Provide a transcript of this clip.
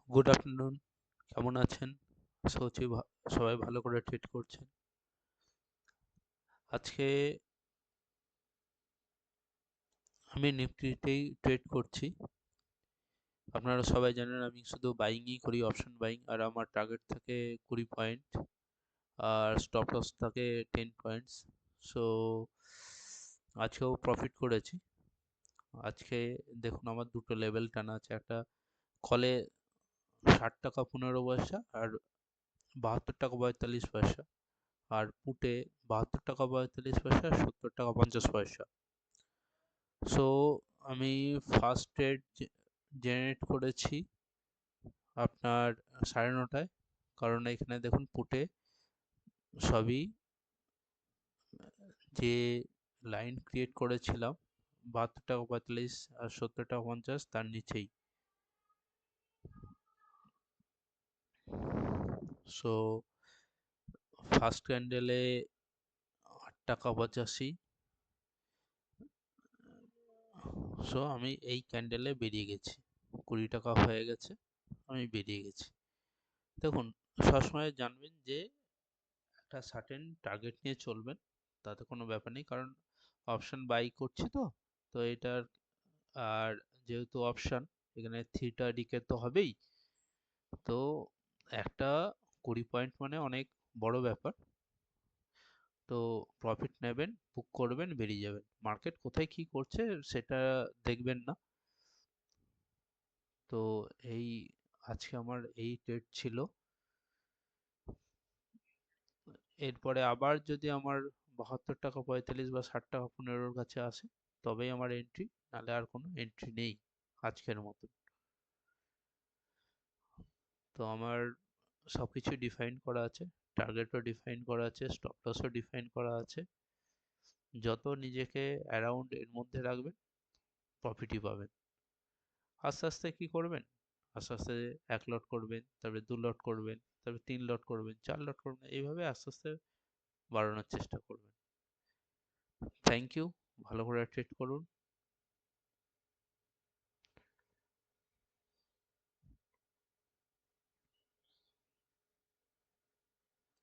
Good afternoon. কেমন আছেন? আশা করছি সবাই ভালো করে ট্রেড করছেন। আজকে আমি নিফটিতেই ট্রেড করছি। আপনারা সবাই জানেন আমি শুধু বাইংই করি, অপশন বাইং, আর আমার টার্গেট থাকে 20 পয়েন্ট আর স্টপ লস থাকে 10 পয়েন্টস। সো আজকেও প্রফিট করেছি। আজকে দেখুন আমার দুটো লেভেল টানা আছে, একটা কলে 60 টাকা 15 পয়সা আর 72 টাকা 42 পয়সা, আর পুটে 72 টাকা 42 পয়সা আর 70 টাকা 50 পয়সা। সো আমি ফার্স্ট ট্রেড জেনারেট করেছি আপনার 9:30টায়, কারণ এখানে দেখুন পুটে সবই যে লাইন ক্রিয়েট করেছিলাম 72 টাকা 45 আর 70 টাকা 50 তার নিচেই। সো ফার্স্ট ক্যান্ডেলে 8 টাকা 85। সো আমি এই ক্যান্ডেলে বেরিয়ে গেছি, 20 টাকা হয়ে গেছে, আমি বেরিয়ে গেছি। দেখুন, সবসময় জানবেন যে একটা সার্টেন টার্গেট নিয়ে চলবেন, তাতে কোনো ব্যাপার নেই, কারণ অপশন বাই করছি তো। তো এটার, আর যেহেতু অপশন, এখানে থিটা ডিকে তো হবেই। তো একটা 20 পয়েন্ট মানে অনেক বড় ব্যাপার। তো প্রফিট নেবেন, বুক করবেন, বেরিয়ে যাবেন। মার্কেট কোথায় কি করছে সেটা দেখবেন না। তো এই আজকে আমার এই ট্রেড ছিল। এরপরে আবার যদি আমার 72 টাকা 45 বা 60 টাকা 15-র কাছে আসে, তবেই আমার এন্ট্রি, নাহলে আর কোনো এন্ট্রি নেই আজকের মতো। তো আমার সবকিছু ডিফাইন করা আছে, টার্গেটও ডিফাইন করা আছে, স্টপ লসও ডিফাইন করা আছে। যত নিজেকে অ্যারাউন্ড এর মধ্যে রাখবেন, প্রফিটই পাবেন। আস্তে আস্তে কি করবেন, আস্তে আস্তে 1 লট করবেন, তারপরে 2 লট করবেন, তারপরে 3 লট করবেন, 4 লট করবেন, এইভাবে আস্তে আস্তে বাড়ানোর চেষ্টা করবেন। Thank you. ভালো করে ট্রেড করুন।